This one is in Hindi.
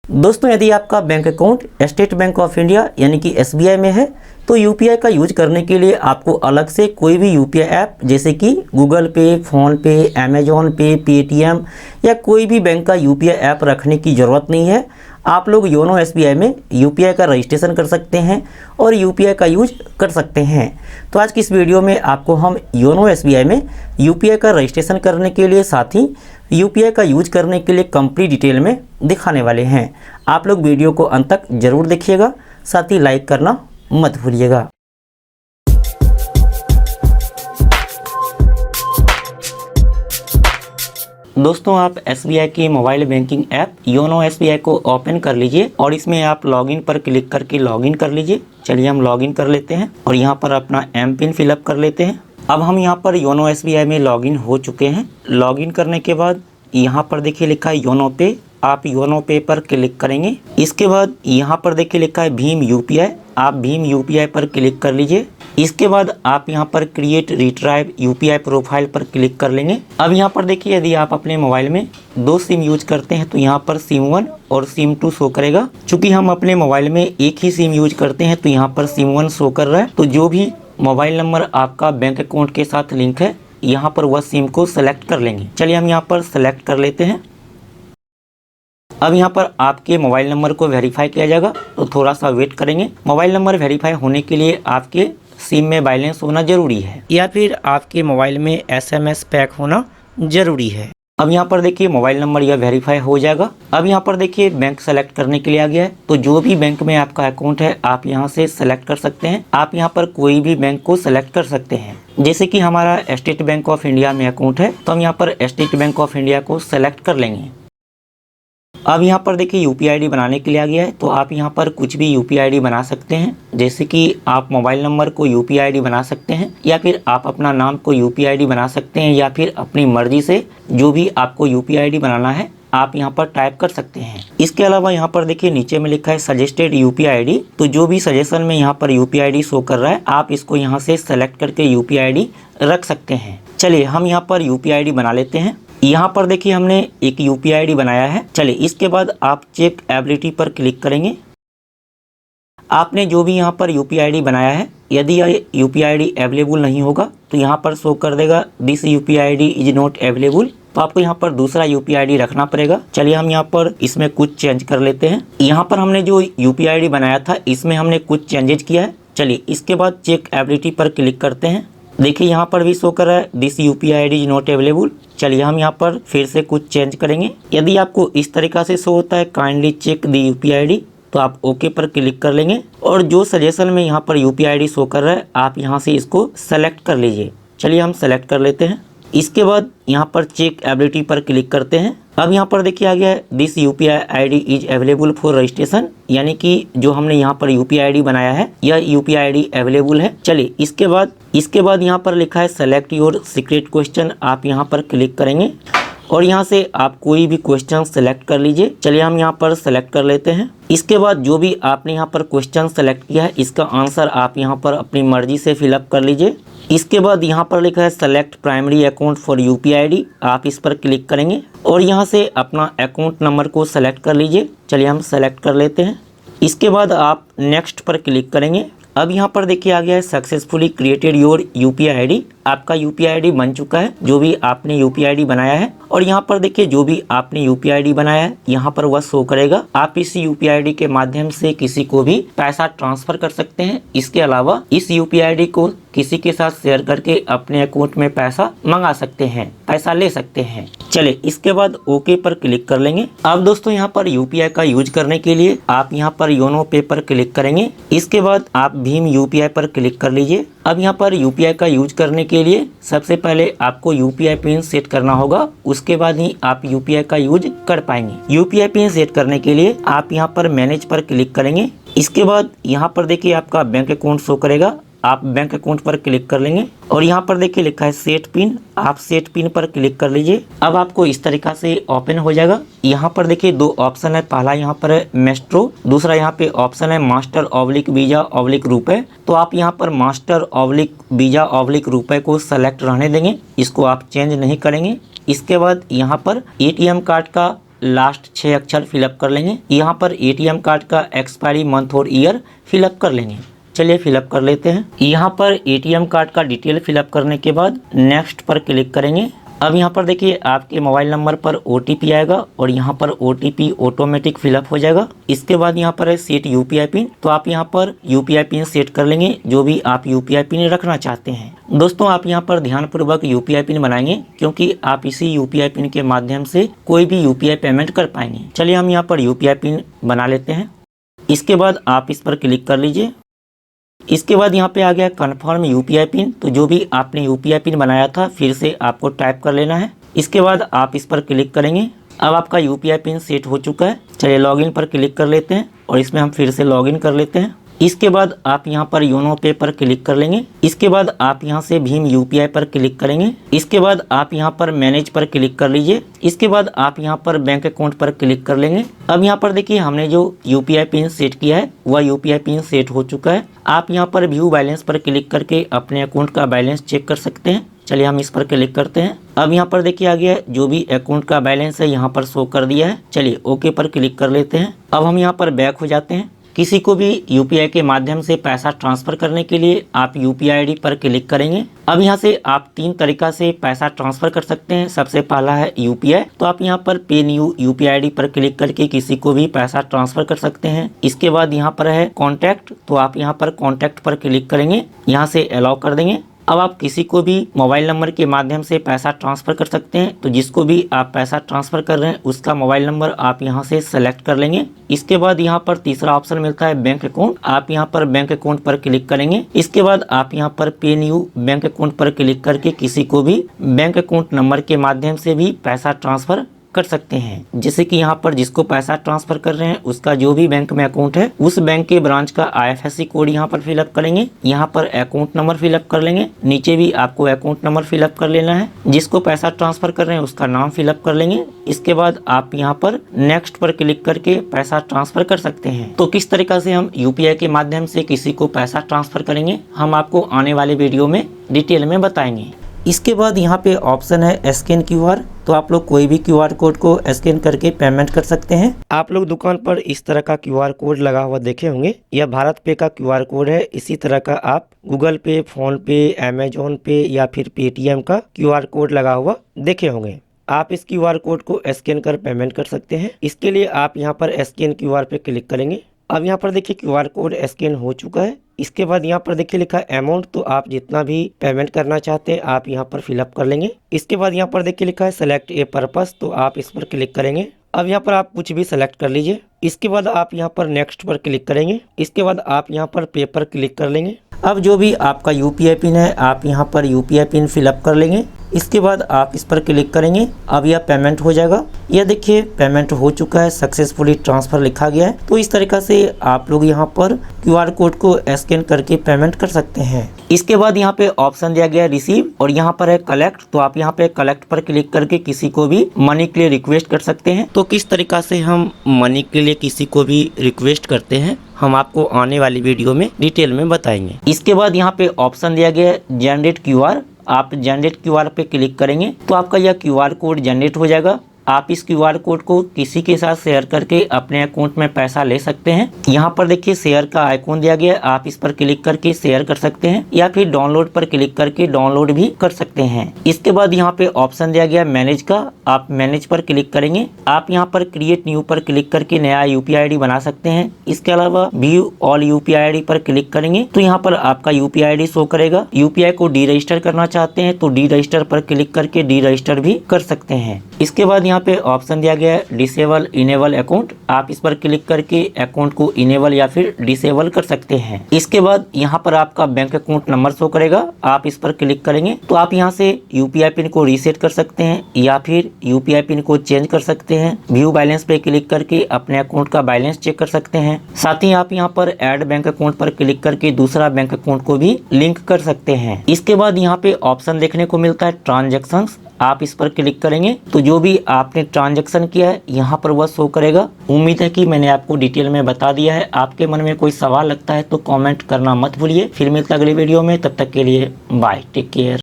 दोस्तों, यदि आपका bank account state bank of India यानी कि एसबीआई में है तो यूपीआई का यूज करने के लिए आपको अलग से कोई भी यूपीआई ऐप जैसे कि गूगल पे, फ़ोन पे, अमेजॉन पे, पेटीएम या कोई भी बैंक का यूपीआई ऐप रखने की ज़रूरत नहीं है। आप लोग योनो एसबीआई में यूपीआई का रजिस्ट्रेशन कर सकते हैं और यूपीआई का यूज कर सकते हैं। तो आज की इस वीडियो में आपको हम योनो एसबीआई में यूपीआई का रजिस्ट्रेशन करने के लिए साथ ही यूपीआई का यूज करने के लिए कंप्लीट डिटेल में दिखाने वाले हैं। आप लोग वीडियो को अंत तक जरूर देखिएगा, साथ ही लाइक करना मत भूलिएगा। दोस्तों, आप एसबीआई की mobile banking app YONO SBI को ओपन कर लीजिए और इसमें आप लॉगिन पर क्लिक करके लॉगिन कर लीजिए। चलिए हम लॉगिन कर लेते हैं और यहाँ पर अपना एम पिन फिलअप कर लेते हैं। अब हम यहाँ पर योनो एसबीआई में लॉगिन हो चुके हैं। लॉगिन करने के बाद यहाँ पर देखिए लिखा है योनो पे, आप योनो पे पर क्लिक करेंगे। इसके बाद यहाँ पर देखिए लिखा है भीम यूपीआई, आप भीम यूपीआई पर क्लिक कर लीजिए। इसके बाद आप यहाँ पर क्रिएट रिट्राइव यूपीआई प्रोफाइल पर क्लिक कर लेंगे। अब यहाँ पर देखिए यदि आप अपने मोबाइल में 2 सिम यूज करते हैं तो यहाँ पर सिम 1 और सिम 2 शो करेगा। चूंकि हम अपने मोबाइल में एक ही सिम यूज करते हैं तो यहाँ पर सिम 1 शो कर रहा है। तो जो भी मोबाइल नंबर आपका बैंक अकाउंट के साथ लिंक है यहाँ पर वह सिम को सेलेक्ट कर लेंगे। चलिए हम यहाँ पर सेलेक्ट कर लेते हैं। अब यहाँ पर आपके मोबाइल नंबर को वेरीफाई किया जाएगा तो थोड़ा सा वेट करेंगे। मोबाइल नंबर वेरीफाई होने के लिए आपके सिम में बैलेंस होना जरूरी है या फिर आपके मोबाइल में एसएमएस पैक होना जरूरी है। अब यहाँ पर देखिए मोबाइल नंबर यह वेरीफाई हो जाएगा। अब यहाँ पर देखिए बैंक सेलेक्ट करने के लिए आ गया है। तो जो भी बैंक में आपका अकाउंट है आप यहाँ से सेलेक्ट कर सकते हैं। आप यहाँ पर कोई भी बैंक को सेलेक्ट कर सकते हैं। जैसे कि हमारा स्टेट बैंक ऑफ इंडिया में अकाउंट है तो हम यहाँ पर स्टेट बैंक ऑफ इंडिया को सेलेक्ट कर लेंगे। अब यहाँ पर देखिए यूपीआई आईडी बनाने के लिए आ गया है। तो आप यहाँ पर कुछ भी यूपीआई आईडी बना सकते हैं। जैसे कि आप मोबाइल नंबर को यूपीआई आईडी बना सकते हैं या फिर आप अपना नाम को यूपीआई आईडी बना सकते हैं या फिर अपनी मर्जी से जो भी आपको यूपीआई आईडी बनाना है आप यहाँ पर टाइप कर सकते हैं। इसके अलावा यहाँ पर देखिए नीचे में लिखा है सजेस्टेड यूपीआई आईडी। तो जो भी सजेशन में यहाँ पर यूपीआई आईडी शो कर रहा है आप इसको यहाँ से सेलेक्ट करके यूपीआई आईडी रख सकते हैं। चलिए हम यहाँ पर यूपीआई आईडी बना लेते हैं। यहाँ पर देखिए हमने एक यूपीआई आईडी बनाया है। चलिए इसके बाद आप चेक एबिलिटी पर क्लिक करेंगे। आपने जो भी यहाँ पर यूपीआई आईडी बनाया है यदि यह यूपीआई आईडी अवेलेबल नहीं होगा तो यहाँ पर शो कर देगा this UPI ID is not available. तो आपको यहाँ पर दूसरा यूपीआई आईडी रखना पड़ेगा। चलिए हम यहाँ पर इसमें कुछ चेंज कर लेते हैं। यहाँ पर हमने जो यूपीआई आईडी बनाया था इसमें हमने कुछ चेंजेज किया है। चलिए इसके बाद चेक एबिलिटी पर क्लिक करते हैं। देखिए यहाँ पर भी शो कर रहा है this UPI ID is not available. चलिए हम यहाँ पर फिर से कुछ चेंज करेंगे। यदि आपको इस तरीका से शो होता है kindly check the UPI ID तो आप ओके पर क्लिक कर लेंगे और जो सजेशन में यहाँ पर यूपीआई आईडी शो कर रहा है आप यहाँ से इसको सेलेक्ट कर लीजिए। चलिए हम सेलेक्ट कर लेते हैं। इसके बाद यहाँ पर चेक एबिलिटी पर क्लिक करते हैं। अब यहाँ पर देखिए आ गया है this UPI ID is available for registration, यानी कि जो हमने यहाँ पर यूपीआई आईडी बनाया है यह यूपीआई आईडी अवेलेबल है। चलिए इसके बाद यहाँ पर लिखा है सेलेक्ट योर सीक्रेट क्वेश्चन, आप यहाँ पर क्लिक करेंगे और यहाँ से आप कोई भी क्वेश्चन सेलेक्ट कर लीजिए। चलिए हम यहाँ पर सेलेक्ट कर लेते हैं। इसके बाद जो भी आपने यहाँ पर क्वेश्चन सेलेक्ट किया है इसका आंसर आप यहाँ पर अपनी मर्जी से फिलअप कर लीजिए। इसके बाद यहाँ पर लिखा है select primary account for UPI ID, आप इस पर क्लिक करेंगे और यहाँ से अपना अकाउंट नंबर को सेलेक्ट कर लीजिए। चलिए हम सेलेक्ट कर लेते हैं। इसके बाद आप नेक्स्ट पर क्लिक करेंगे। अब यहाँ पर देखिए आ गया है successfully created your UPI ID, आपका यूपीआई आईडी बन चुका है जो भी आपने यूपीआई आईडी बनाया है। और यहाँ पर देखिए जो भी आपने यूपीआई आईडी बनाया है यहाँ पर वह शो करेगा। आप इस यूपीआई आईडी के माध्यम से किसी को भी पैसा ट्रांसफर कर सकते हैं। इसके अलावा इस यूपीआई आईडी को किसी के साथ शेयर करके अपने अकाउंट में पैसा मंगा सकते हैं, पैसा ले सकते हैं। चलिए इसके बाद ओके पर क्लिक कर लेंगे। अब दोस्तों यहाँ पर यूपीआई का यूज करने के लिए आप यहाँ पर योनो पे पर क्लिक करेंगे। इसके बाद आप भीम यूपीआई पर क्लिक कर लीजिए। अब यहाँ पर यूपीआई का यूज करने के लिए सबसे पहले आपको यूपीआई पिन सेट करना होगा, उसके बाद ही आप यूपीआई का यूज कर पाएंगे। यूपीआई पिन सेट करने के लिए आप यहाँ पर मैनेज पर क्लिक करेंगे। इसके बाद यहाँ पर देखिए आपका बैंक अकाउंट शो करेगा, आप बैंक अकाउंट पर क्लिक कर लेंगे और यहाँ पर देखिए लिखा है सेट पिन, आप सेट पिन पर क्लिक कर लीजिए। अब आपको इस तरीका से ओपन हो जाएगा। यहाँ पर देखिए 2 ऑप्शन है, पहला यहाँ पर है मेस्ट्रो, दूसरा यहाँ पे ऑप्शन है मास्टर ऑब्लिक वीजा ऑब्लिक रुपए। तो आप यहाँ पर मास्टर ऑब्लिक वीजा ऑब्लिक रुपए को सेलेक्ट रहने देंगे, इसको आप चेंज नहीं करेंगे। इसके बाद यहाँ पर एटीएम कार्ड का लास्ट 6 अक्षर फिलअप कर लेंगे। यहाँ पर एटीएम कार्ड का एक्सपायरी मंथ और ईयर फिलअप कर लेंगे। चलिए फिलअप कर लेते हैं। यहाँ पर एटीएम कार्ड का डिटेल फिलअप करने के बाद नेक्स्ट पर क्लिक करेंगे। अब यहाँ पर देखिए आपके मोबाइल नंबर पर OTP आएगा और यहाँ पर OTP ऑटोमेटिक फिलअप हो जाएगा। इसके बाद यहाँ पर है सेट UPI पिन, तो आप यहाँ पर UPI पिन सेट कर लेंगे जो भी आप UPI पिन रखना चाहते हैं। दोस्तों आप यहाँ पर ध्यानपूर्वक UPI पिन बनाएंगे क्योंकि आप इसी UPI पिन के माध्यम से कोई भी UPI पेमेंट कर पाएंगे। चलिए हम यहाँ पर UPI पिन बना लेते हैं। इसके बाद आप इस पर क्लिक कर लीजिए। इसके बाद यहाँ पे आ गया कन्फर्म UPI पिन, तो जो भी आपने UPI पिन बनाया था फिर से आपको टाइप कर लेना है। इसके बाद आप इस पर क्लिक करेंगे। अब आपका UPI पिन सेट हो चुका है। चलिए लॉगिन पर क्लिक कर लेते हैं और इसमें हम फिर से लॉगिन कर लेते हैं। इसके बाद आप यहाँ पर योनो पे पर क्लिक कर लेंगे। इसके बाद आप यहाँ से भीम UPI पर क्लिक करेंगे। इसके बाद आप यहाँ पर मैनेज पर क्लिक कर लीजिए। इसके बाद आप यहाँ पर बैंक अकाउंट पर क्लिक कर लेंगे। अब यहाँ पर देखिए हमने जो UPI पिन सेट किया है वह UPI पिन सेट हो चुका है। आप यहाँ पर व्यू बैलेंस पर क्लिक करके अपने अकाउंट का बैलेंस चेक कर सकते हैं। चलिए हम इस पर क्लिक करते हैं। अब यहाँ पर देखिए आ गया जो भी अकाउंट का बैलेंस है यहाँ पर शो कर दिया है। चलिए ओके पर क्लिक कर लेते हैं। अब हम यहाँ पर बैक हो जाते हैं। किसी को भी UPI के माध्यम से पैसा ट्रांसफर करने के लिए आप UPI ID पर क्लिक करेंगे। अब यहाँ से आप 3 तरीका से पैसा ट्रांसफर कर सकते हैं। सबसे पहला है UPI, तो आप यहाँ पर पे न्यू UPI ID पर क्लिक करके किसी को भी पैसा ट्रांसफर कर सकते हैं। इसके बाद यहाँ पर है कॉन्टैक्ट, तो आप यहाँ पर कॉन्टैक्ट पर क्लिक करेंगे, यहाँ से अलाउ कर देंगे। अब आप किसी को भी मोबाइल नंबर के माध्यम से पैसा ट्रांसफर कर सकते हैं, तो जिसको भी आप पैसा ट्रांसफर कर रहे हैं उसका मोबाइल नंबर आप यहां से सेलेक्ट कर लेंगे। इसके बाद यहां पर तीसरा ऑप्शन मिलता है बैंक अकाउंट, आप यहां पर बैंक अकाउंट पर क्लिक करेंगे। इसके बाद आप यहां पर पे न्यू बैंक अकाउंट पर क्लिक करके किसी को भी बैंक अकाउंट नंबर के माध्यम से भी पैसा ट्रांसफर कर सकते हैं। जैसे कि यहाँ पर जिसको पैसा ट्रांसफर कर रहे हैं उसका जो भी बैंक में अकाउंट है उस बैंक के ब्रांच का IFSC कोड यहाँ पर फिलअप करेंगे। यहाँ पर अकाउंट नंबर फिलअप कर लेंगे। नीचे भी आपको अकाउंट नंबर फिलअप कर लेना है। जिसको पैसा ट्रांसफर कर रहे हैं उसका नाम फिलअप कर लेंगे। इसके बाद आप यहाँ पर नेक्स्ट पर क्लिक करके पैसा ट्रांसफर कर सकते हैं। तो किस तरीका से हम UPI के माध्यम से किसी को पैसा ट्रांसफर करेंगे हम आपको आने वाले वीडियो में डिटेल में बताएंगे। इसके बाद यहाँ पे ऑप्शन है स्कैन QR, तो आप लोग कोई भी QR कोड को स्कैन करके पेमेंट कर सकते हैं। आप लोग दुकान पर इस तरह का QR कोड लगा हुआ देखे होंगे। यह भारत पे का QR कोड है। इसी तरह का आप गूगल पे, फोन पे, अमेजोन पे या फिर Paytm का QR कोड लगा हुआ देखे होंगे। आप इस QR कोड को स्कैन कर पेमेंट कर सकते हैं। इसके लिए आप यहाँ पर स्कैन QR पे क्लिक करेंगे। अब यहाँ पर देखिए QR कोड स्कैन हो चुका है। इसके बाद यहाँ पर देखिए लिखा है अमाउंट, तो आप जितना भी पेमेंट करना चाहते हैं आप यहाँ पर फिलअप कर लेंगे। इसके बाद यहाँ पर देखिए लिखा है सेलेक्ट ए पर्पस, तो आप इस पर क्लिक करेंगे। अब यहाँ पर आप कुछ भी सेलेक्ट कर लीजिए। इसके बाद आप यहाँ पर नेक्स्ट पर क्लिक करेंगे। इसके बाद आप यहाँ पर पे पर क्लिक कर लेंगे। अब जो भी आपका UPI पिन है आप यहाँ पर UPI पिन फिलअप कर लेंगे। इसके बाद आप इस पर क्लिक करेंगे। अब यह पेमेंट हो जाएगा। यह देखिए पेमेंट हो चुका है, सक्सेसफुली ट्रांसफर लिखा गया है। तो इस तरीका से आप लोग यहाँ पर QR कोड को स्कैन करके पेमेंट कर सकते हैं। इसके बाद यहाँ पे ऑप्शन दिया गया है रिसीव और यहाँ पर है कलेक्ट, तो आप यहाँ पे कलेक्ट पर क्लिक करके किसी को भी मनी के लिए रिक्वेस्ट कर सकते हैं। तो किस तरीका से हम मनी के लिए किसी को भी रिक्वेस्ट करते हैं हम आपको आने वाली वीडियो में डिटेल में बताएंगे। इसके बाद यहाँ पे ऑप्शन दिया गया है जनरेट QR, आप जनरेट QR पे क्लिक करेंगे तो आपका यह QR कोड जनरेट हो जाएगा। आप इस QR कोड को किसी के साथ शेयर करके अपने अकाउंट में पैसा ले सकते हैं। यहाँ पर देखिए शेयर का आइकॉन दिया गया है, आप इस पर क्लिक करके शेयर कर सकते हैं या फिर डाउनलोड पर क्लिक करके डाउनलोड भी कर सकते हैं। इसके बाद यहाँ पे ऑप्शन दिया गया मैनेज का, आप मैनेज पर क्लिक करेंगे। आप यहाँ पर क्रिएट न्यू पर क्लिक करके नया UPI ID बना सकते हैं। इसके अलावा व्यू ऑल UPI ID पर क्लिक करेंगे तो यहाँ पर आपका UPI ID शो करेगा। UPI को डी रजिस्टर करना चाहते हैं तो डी रजिस्टर पर क्लिक करके डी रजिस्टर भी कर सकते हैं। इसके बाद यहाँ पे ऑप्शन दिया गया है डिसेबल इनेबल अकाउंट, आप इस पर क्लिक करके अकाउंट को इनेबल या फिर डिसेबल कर सकते हैं। इसके बाद यहाँ पर आपका बैंक अकाउंट नंबर शो करेगा, आप इस पर क्लिक करेंगे तो आप यहाँ से UPI पिन को रीसेट कर सकते हैं या फिर UPI पिन को चेंज कर सकते हैं। व्यू बैलेंस पे क्लिक करके अपने अकाउंट का बैलेंस चेक कर सकते हैं। साथ ही आप यहाँ पर ऐड बैंक अकाउंट पर क्लिक करके दूसरा बैंक अकाउंट को भी लिंक कर सकते हैं। इसके बाद यहाँ पे ऑप्शन देखने को मिलता है ट्रांजेक्शन, आप इस पर क्लिक करेंगे तो जो भी आपने ट्रांजैक्शन किया है यहाँ पर वह शो करेगा। उम्मीद है कि मैंने आपको डिटेल में बता दिया है। आपके मन में कोई सवाल लगता है तो कमेंट करना मत भूलिए। फिर मिलता अगली वीडियो में, तब तक के लिए बाय, टेक केयर।